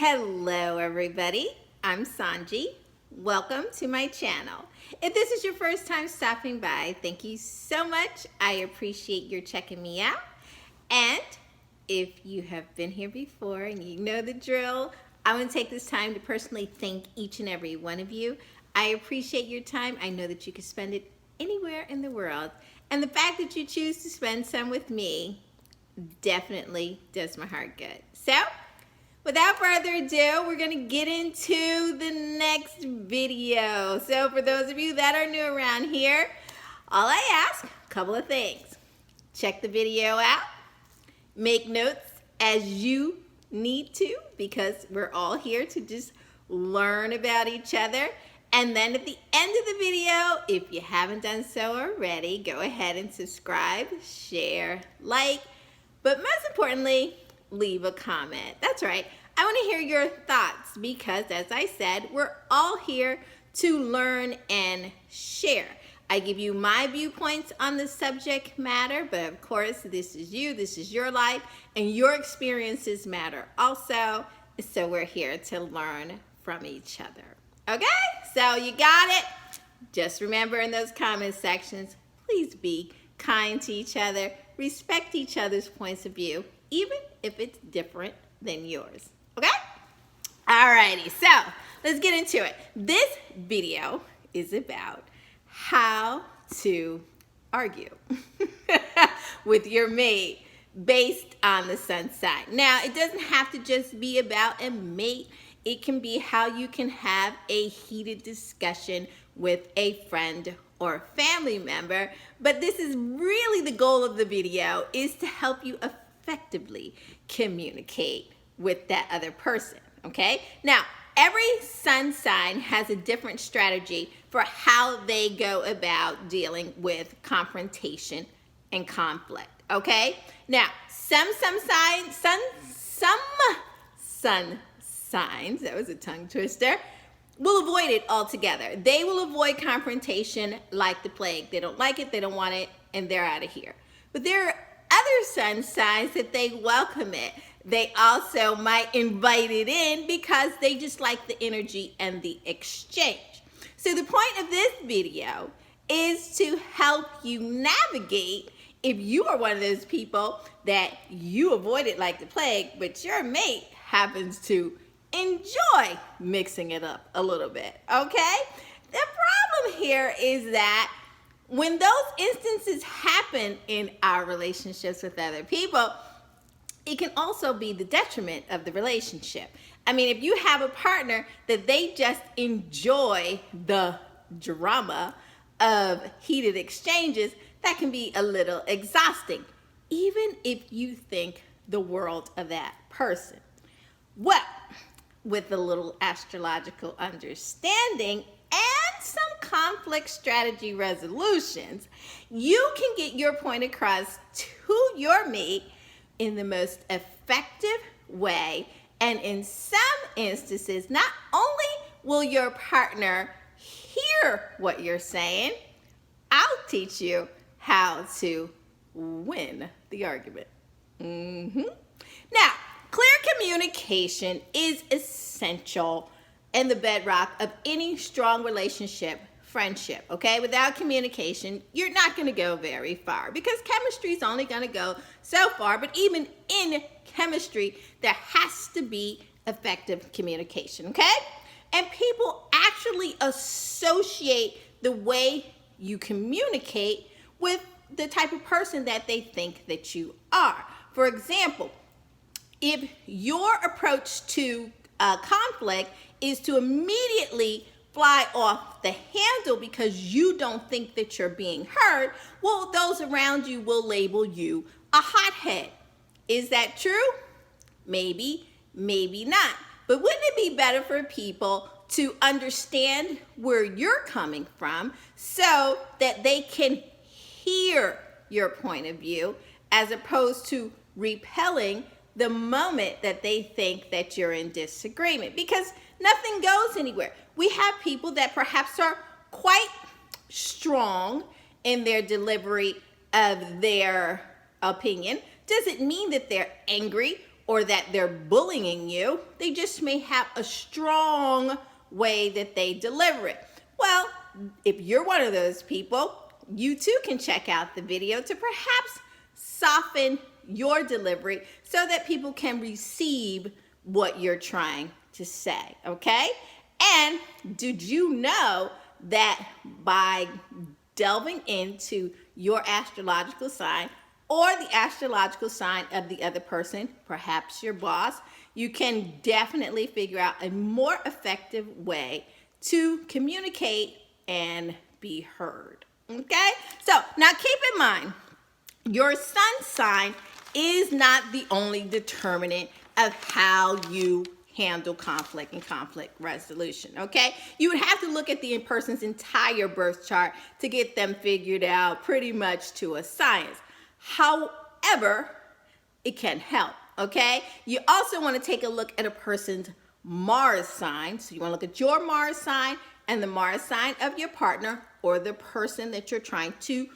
Hello everybody, I'm Sanji. Welcome to my channel. If this is your first time stopping by, thank you so much. I appreciate your checking me out. And if you have been here before and you know the drill, I want to take this time to personally thank each and every one of you. I appreciate your time. I know that you can spend it anywhere in the world. And the fact that you choose to spend some with me definitely does my heart good. So, without further ado, we're going to get into the next video. So for those of you that are new around here, all I ask, a couple of things. Check the video out. Make notes as you need to, because we're all here to just learn about each other. And then at the end of the video, if you haven't done so already, go ahead and subscribe, share, like, but most importantly, leave a comment. That's right. I want to hear your thoughts because, as I said, we're all here to learn and share. I give you my viewpoints on the subject matter, but of course, this is you, this is your life, and your experiences matter also. So we're here to learn from each other. Okay? So you got it? Just remember in those comment sections, please be kind to each other, respect each other's points of view, even if it's different than yours. Okay? Alrighty, so let's get into it. This video is about how to argue with your mate based on the sun sign. Now, it doesn't have to just be about a mate. It can be how you can have a heated discussion with a friend or family member. But this is really the goal of the video, is to help you effectively communicate with that other person, okay? Now, every sun sign has a different strategy for how they go about dealing with confrontation and conflict, okay? Now, some sun signs, that was a tongue twister, will avoid it altogether. They will avoid confrontation like the plague. They don't like it, they don't want it, and they're out of here. But there are other sun signs that they welcome it. They also might invite it in because they just like the energy and the exchange. So the point of this video is to help you navigate if you are one of those people that you avoid it like the plague, but your mate happens to enjoy mixing it up a little bit, okay? The problem here is that when those instances happen in our relationships with other people, it can also be the detriment of the relationship. I mean, if you have a partner that they just enjoy the drama of heated exchanges, that can be a little exhausting, even if you think the world of that person. Well, with a little astrological understanding and some conflict strategy resolutions, you can get your point across to your mate in the most effective way. And in some instances, not only will your partner hear what you're saying, I'll teach you how to win the argument. Now, clear communication is essential and the bedrock of any strong relationship, friendship, okay? Without communication, you're not going to go very far because chemistry is only going to go so far. But even in chemistry, there has to be effective communication, okay? And people actually associate the way you communicate with the type of person that they think that you are. For example, if your approach to conflict is to immediately fly off the handle because you don't think that you're being heard, well, those around you will label you a hothead. Is that true? Maybe, maybe not. But wouldn't it be better for people to understand where you're coming from so that they can hear your point of view as opposed to repelling the moment that they think that you're in disagreement? Because nothing goes anywhere. We have people that perhaps are quite strong in their delivery of their opinion. Doesn't mean that they're angry or that they're bullying you. They just may have a strong way that they deliver it. Well, if you're one of those people, you too can check out the video to perhaps soften your delivery so that people can receive what you're trying to say, okay? And did you know that by delving into your astrological sign or the astrological sign of the other person, perhaps your boss, you can definitely figure out a more effective way to communicate and be heard, okay? So now keep in mind, your sun sign is not the only determinant of how you handle conflict and conflict resolution, okay? You would have to look at the person's entire birth chart to get them figured out pretty much to a science. However, it can help, okay? You also want to take a look at a person's Mars sign. So you want to look at your Mars sign and the Mars sign of your partner or the person that you're trying to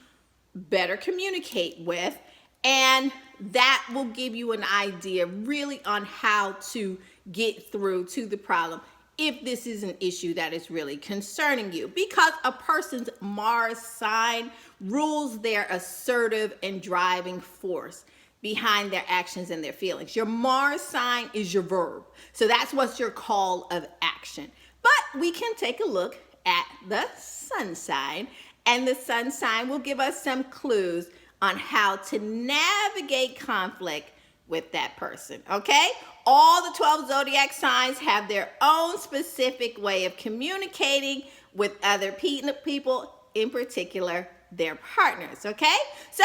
better communicate with, and that will give you an idea really on how to get through to the problem if this is an issue that is really concerning you, because a person's Mars sign rules their assertive and driving force behind their actions and their feelings. Your Mars sign is your verb, so that's what's your call of action. But we can take a look at the sun sign, and the sun sign will give us some clues on how to navigate conflict with that person, okay? All the 12 zodiac signs have their own specific way of communicating with other people, in particular, their partners, okay? So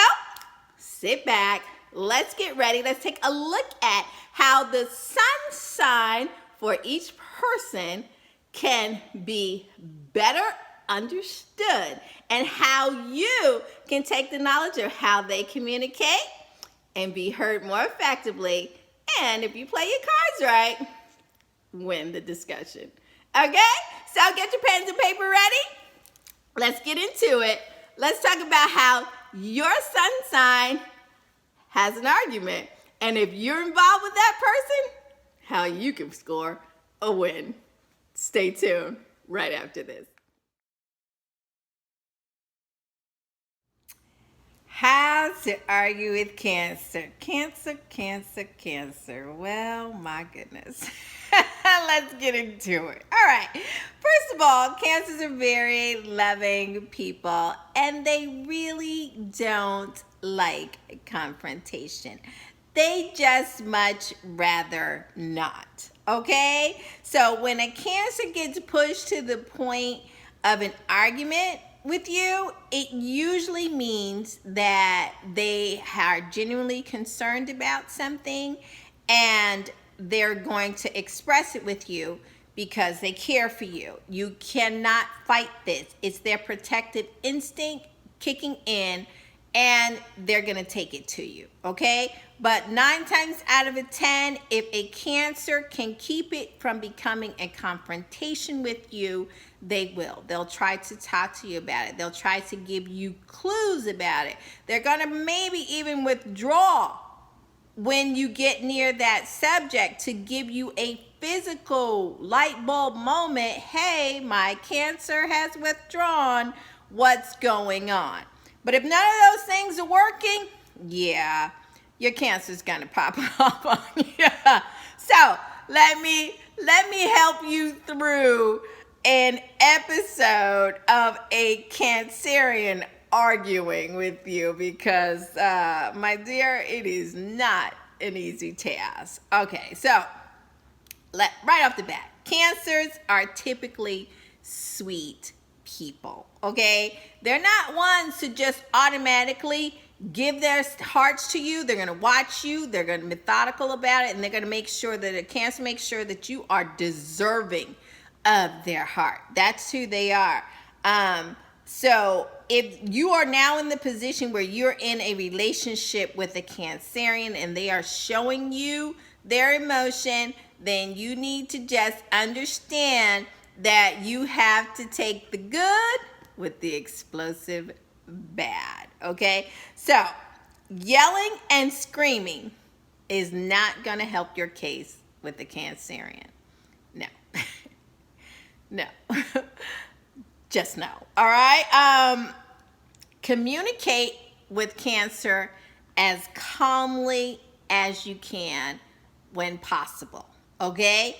sit back, let's get ready. Let's take a look at how the sun sign for each person can be better understood and how you can take the knowledge of how they communicate and be heard more effectively. And if you play your cards right, win the discussion. Okay? So get your pens and paper ready. Let's get into it. Let's talk about how your sun sign has an argument. And if you're involved with that person, how you can score a win. Stay tuned right after this. How to argue with Cancer. Cancer, Cancer, Cancer. Well, my goodness. Let's get into it. All right. First of all, Cancers are very loving people, and they really don't like confrontation. They just much rather not. Okay? So when a Cancer gets pushed to the point of an argument with you, it usually means that they are genuinely concerned about something and they're going to express it with you because they care for you. You cannot fight this. It's their protective instinct kicking in, and they're going to take it to you, okay? But 9 times out of 10, if a Cancer can keep it from becoming a confrontation with you, they will. They'll try to talk to you about it. They'll try to give you clues about it. They're going to maybe even withdraw when you get near that subject to give you a physical light bulb moment. Hey, my Cancer has withdrawn. What's going on? But if none of those things are working, yeah, your Cancer's gonna pop up on you. So let me help you through an episode of a Cancerian arguing with you, because my dear, it is not an easy task. Okay, so right off the bat, Cancers are typically sweet people, okay? They're not ones to just automatically give their hearts to you. They're going to watch you. They're going to be methodical about it, and they're going to make sure that a Cancer makes sure that you are deserving of their heart. That's who they are. So if you are now in the position where you're in a relationship with a Cancerian and they are showing you their emotion, then you need to just understand that you have to take the good with the explosive bad, okay? So yelling and screaming is not going to help your case with the Cancerian. No. No. Just no. All right? Communicate with Cancer as calmly as you can when possible. Okay?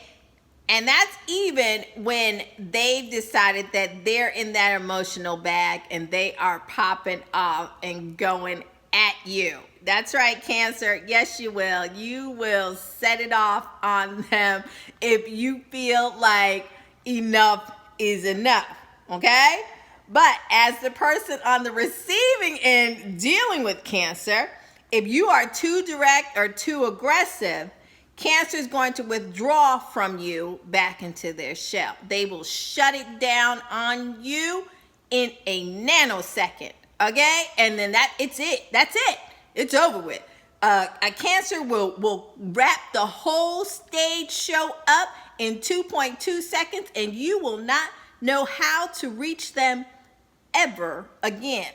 And that's even when they've decided that they're in that emotional bag and they are popping off and going at you. That's right, Cancer. Yes, you will. You will set it off on them if you feel like enough is enough. Okay? But as the person on the receiving end dealing with Cancer, if you are too direct or too aggressive, Cancer is going to withdraw from you back into their shell. They will shut it down on you in a nanosecond, okay? And then it's it. That's it. It's over with. A Cancer will wrap the whole stage show up in 2.2 seconds, and you will not know how to reach them ever again.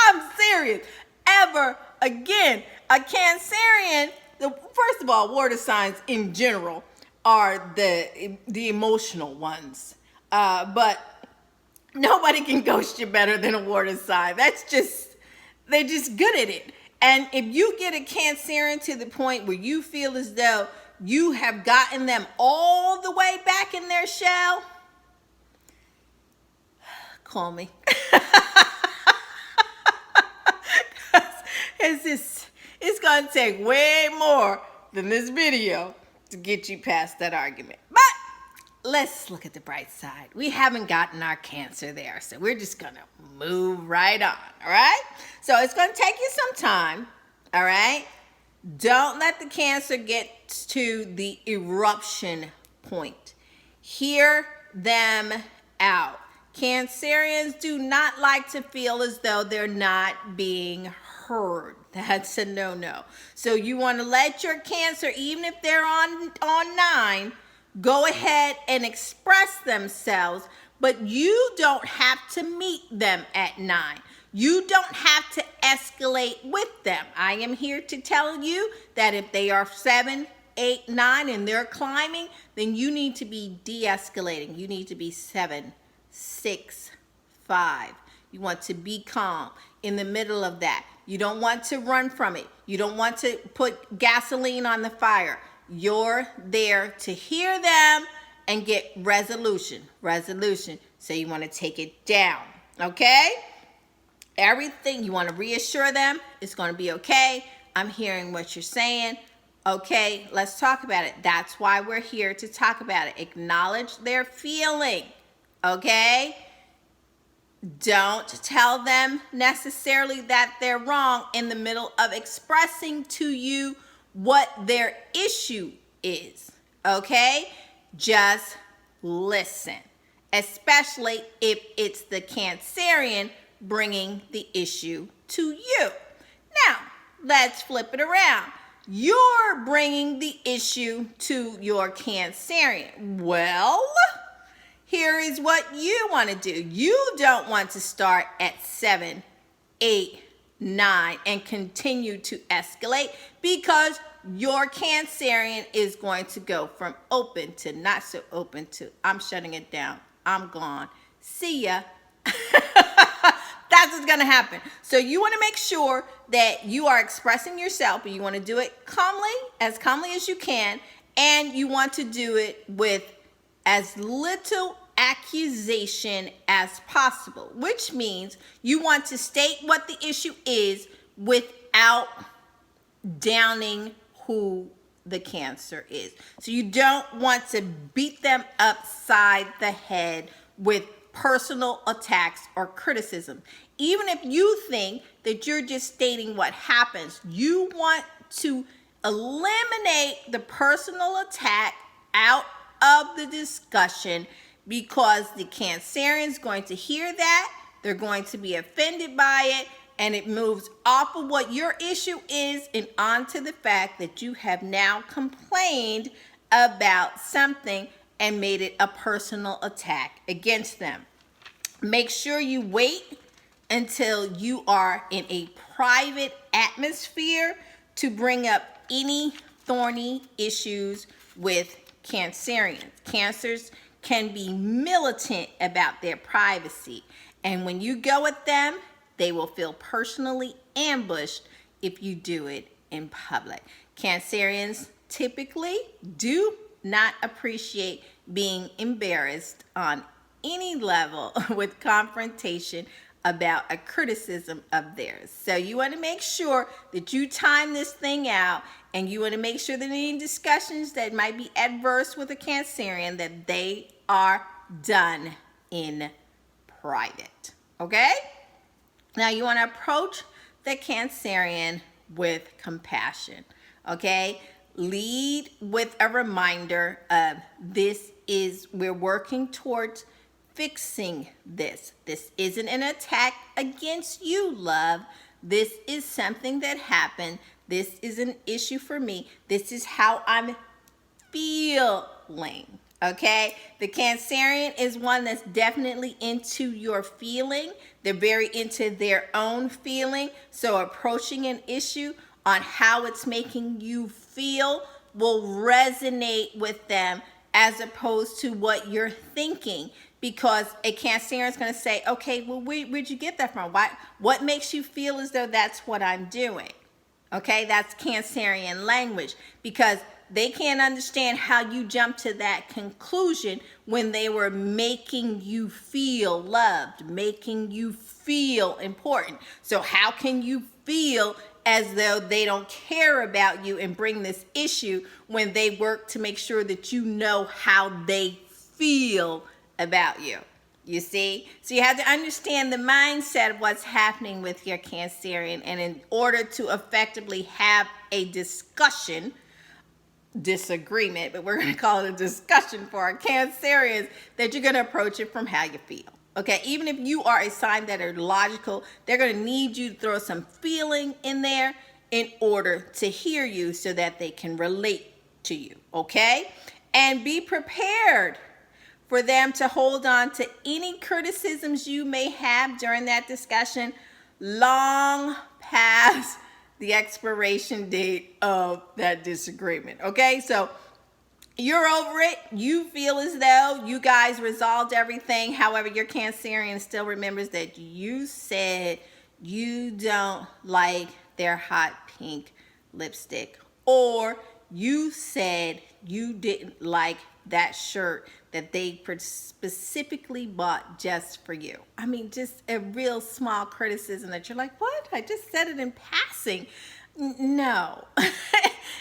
I'm serious. Ever again. A Cancerian, first of all, water signs in general are the emotional ones. But nobody can ghost you better than a water sign. They're just good at it. And if you get a Cancerian to the point where you feel as though you have gotten them all the way back in their shell, call me. It's going to take way more than this video to get you past that argument. But let's look at the bright side. We haven't gotten our Cancer there, so we're just going to move right on, all right? So it's going to take you some time, all right? Don't let the Cancer get to the eruption point. Hear them out. Cancerians do not like to feel as though they're not being heard. That's a no-no. So you want to let your Cancer, even if they're on 9, go ahead and express themselves, but you don't have to meet them at 9. You don't have to escalate with them. I am here to tell you that if they are 7, 8, 9, and they're climbing, then you need to be de-escalating. You need to be 7, 6, 5. You want to be calm in the middle of that. You don't want to run from it. You don't want to put gasoline on the fire. You're there to hear them and get resolution. So you want to take it down, okay? Everything, you want to reassure them it's going to be okay. I'm hearing what you're saying. Okay, let's talk about it. That's why we're here to talk about it. Acknowledge their feeling, okay? Don't tell them necessarily that they're wrong in the middle of expressing to you what their issue is, okay? Just listen, especially if it's the Cancerian bringing the issue to you. Now, let's flip it around. You're bringing the issue to your Cancerian. Well, here is what you want to do. You don't want to start at 7, 8, 9 and continue to escalate, because your Cancerian is going to go from open to not so open to I'm shutting it down. I'm gone. See ya. That's what's going to happen. So you want to make sure that you are expressing yourself, and you want to do it calmly as you can, and you want to do it with as little accusation as possible, which means you want to state what the issue is without downing who the Cancer is. So you don't want to beat them upside the head with personal attacks or criticism. Even if you think that you're just stating what happens, you want to eliminate the personal attack out of the discussion, because the Cancerian is going to hear that, they're going to be offended by it, and it moves off of what your issue is and onto the fact that you have now complained about something and made it a personal attack against them. Make sure you wait until you are in a private atmosphere to bring up any thorny issues with Cancerians. Cancers can be militant about their privacy, and when you go at them, they will feel personally ambushed if you do it in public. Cancerians typically do not appreciate being embarrassed on any level with confrontation about a criticism of theirs. So you want to make sure that you time this thing out, and you want to make sure that any discussions that might be adverse with a Cancerian, that they are done in private. Okay? Now you want to approach the Cancerian with compassion. Okay? Lead with a reminder of we're working towards fixing this. This isn't an attack against you, love. This is something that happened. This is an issue for me. This is how I'm feeling. Okay? The Cancerian is one that's definitely into your feeling. They're very into their own feeling. So approaching an issue on how it's making you feel will resonate with them as opposed to what you're thinking. Because a Cancerian is going to say, okay, well, where'd you get that from? What makes you feel as though that's what I'm doing? Okay, that's Cancerian language, because they can't understand how you jump to that conclusion when they were making you feel loved, making you feel important. So how can you feel as though they don't care about you and bring this issue when they work to make sure that you know how they feel about you? You see? So you have to understand the mindset of what's happening with your Cancerian, and in order to effectively have a disagreement, but we're going to call it a discussion for our Cancerians, that you're going to approach it from how you feel. Okay? Even if you are a sign that are logical, they're going to need you to throw some feeling in there in order to hear you so that they can relate to you. Okay? And be prepared for them to hold on to any criticisms you may have during that discussion long past the expiration date of that disagreement. Okay, so you're over it. You feel as though you guys resolved everything. However, your Cancerian still remembers that you said you don't like their hot pink lipstick, or you said you didn't like that shirt that they specifically bought just for you. I mean, just a real small criticism that you're like, what? I just said it in passing. No,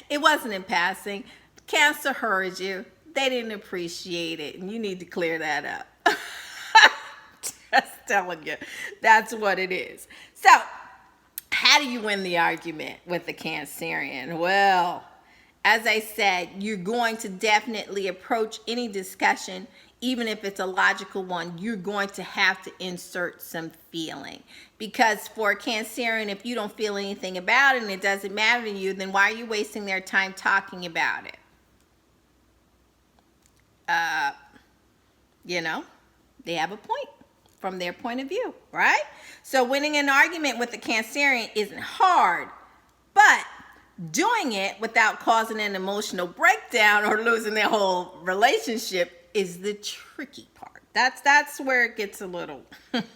it wasn't in passing. Cancer heard you. They didn't appreciate it, and you need to clear that up. Just telling you, that's what it is. So, how do you win the argument with the Cancerian? Well, as I said, you're going to definitely approach any discussion, even if it's a logical one, you're going to have to insert some feeling. Because for a Cancerian, if you don't feel anything about it and it doesn't matter to you, then why are you wasting their time talking about it? They have a point from their point of view, right? So winning an argument with a Cancerian isn't hard, but doing it without causing an emotional breakdown or losing their whole relationship is the tricky part. That's where it gets a little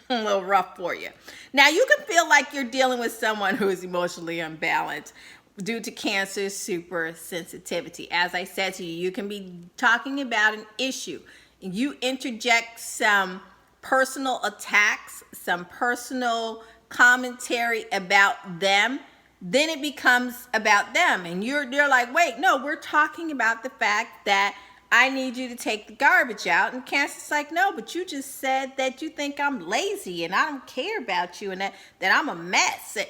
rough for you. Now, you can feel like you're dealing with someone who is emotionally unbalanced due to Cancer's super sensitivity. As I said to you, you can be talking about an issue and you interject some personal attacks, some personal commentary about them. Then it becomes about them, and you're like, wait, no, we're talking about the fact that I need you to take the garbage out. And Cancer's like, no, but you just said that you think I'm lazy and I don't care about you and that I'm a mess. So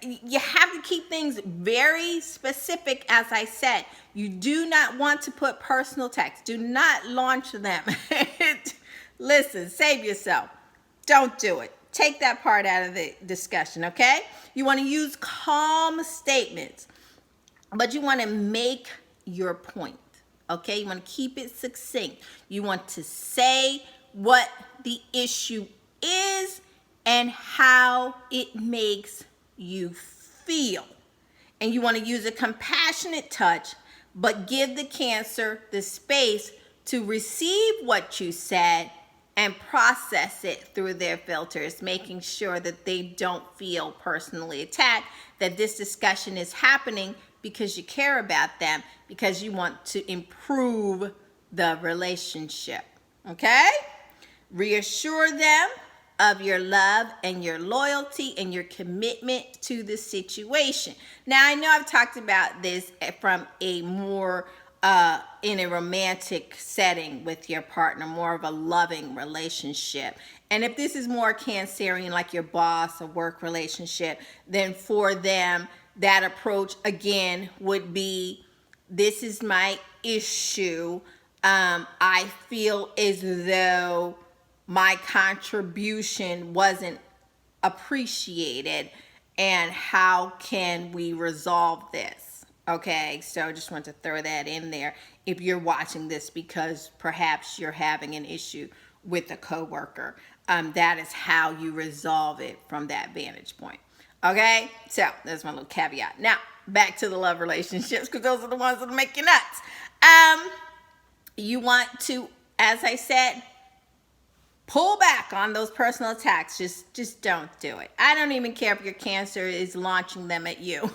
you have to keep things very specific. As I said, you do not want to put personal attacks. Do not launch them. Listen, save yourself. Don't do it. Take that part out of the discussion, okay? You want to use calm statements, but you want to make your point, okay? You want to keep it succinct. You want to say what the issue is and how it makes you feel. and you want to use a compassionate touch, but give the Cancer the space to receive what you said and process it through their filters, making sure that they don't feel personally attacked, that this discussion is happening because you care about them, because you want to improve the relationship. Okay? Reassure them of your love and your loyalty and your commitment to the situation. Now, I know I've talked about this from a more in a romantic setting with your partner, more of a loving relationship. And if this is more Cancerian, like your boss, a work relationship, then for them, that approach again would be, this is my issue. I feel as though my contribution wasn't appreciated, and how can we resolve this? Okay, so I just want to throw that in there if you're watching this because perhaps you're having an issue with a coworker. That is how you resolve it from that vantage point. Okay, so that's my little caveat. Now, back to the love relationships, because those are the ones that make you nuts. You want to, as I said, pull back on those personal attacks. Just don't do it. I don't even care if your Cancer is launching them at you.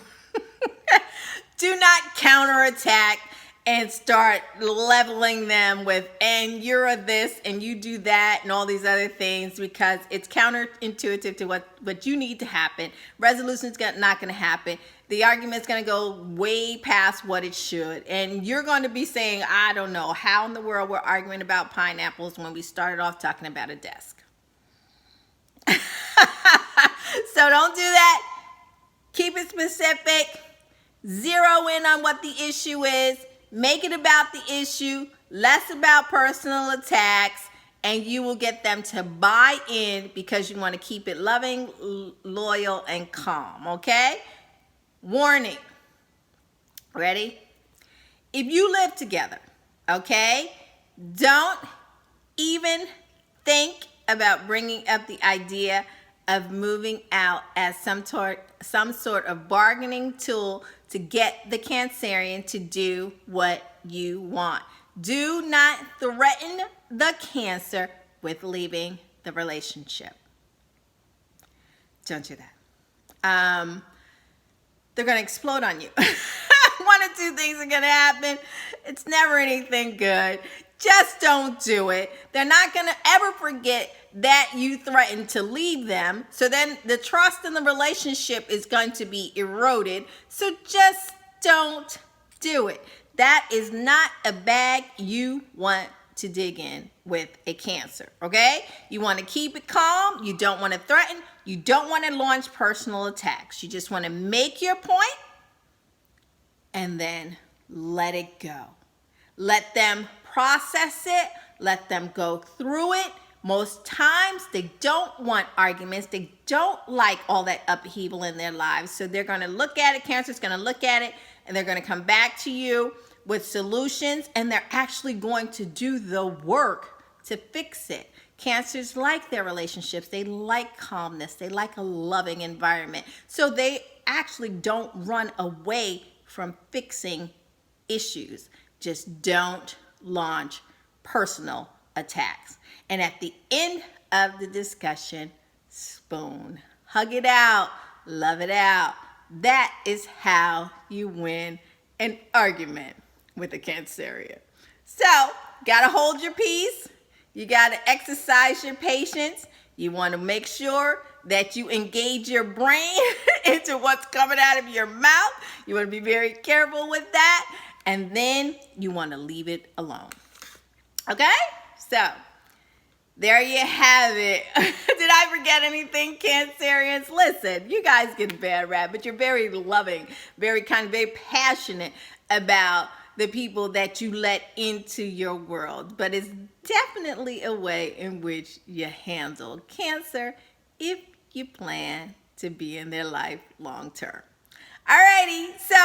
Do not counterattack and start leveling them with, and you're a this and you do that and all these other things, because it's counterintuitive to what you need to happen. Resolution is not going to happen. The argument's going to go way past what it should. And you're going to be saying, I don't know how in the world we're arguing about pineapples when we started off talking about a desk. So don't do that. Keep it specific. Zero in on what the issue is. Make it about the issue, less about personal attacks, and you will get them to buy in because you want to keep it loving, loyal, and calm, okay? Warning. Ready? If you live together, okay, don't even think about bringing up the idea of moving out as some sort of bargaining tool to get the Cancerian to do what you want. Do not threaten the Cancer with leaving the relationship. Don't do that. They're going to explode on you. One or two things are going to happen. It's never anything good. Just don't do it. They're not going to ever forget that you threatened to leave them. So then the trust in the relationship is going to be eroded. So just don't do it. That is not a bag you want to dig in with a Cancer, okay? You want to keep it calm. You don't want to threaten. You don't want to launch personal attacks. You just want to make your point and then let it go. Let them process it. Let them go through it. Most times they don't want arguments. They don't like all that upheaval in their lives. So they're going to look at it. Cancer's going to look at it and they're going to come back to you with solutions, and they're actually going to do the work to fix it. Cancers like their relationships. They like calmness. They like a loving environment. So they actually don't run away from fixing issues. Just don't launch personal attacks. And at the end of the discussion, spoon. Hug it out. Love it out. That is how you win an argument with a Cancerian. So, gotta hold your peace. You gotta exercise your patience. You want to make sure that you engage your brain into what's coming out of your mouth. You want to be very careful with that. And then you want to leave it alone. Okay? So, there you have it. Did I forget anything, Cancerians? Listen, you guys get a bad rap, but you're very loving, very kind, very passionate about the people that you let into your world. But it's definitely a way in which you handle Cancer if you plan to be in their life long term. Alrighty, so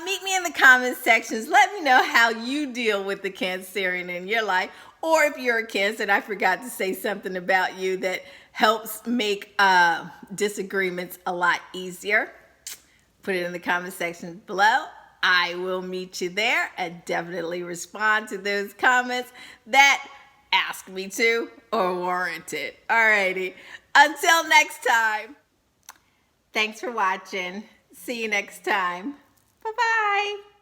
meet me in the comments sections. Let me know how you deal with the Cancerian in your life. Or if you're a Cancer and I forgot to say something about you that helps make disagreements a lot easier, put it in the comment section below. I will meet you there and definitely respond to those comments that ask me to or warrant it. Alrighty, until next time. Thanks for watching. See you next time. Bye-bye.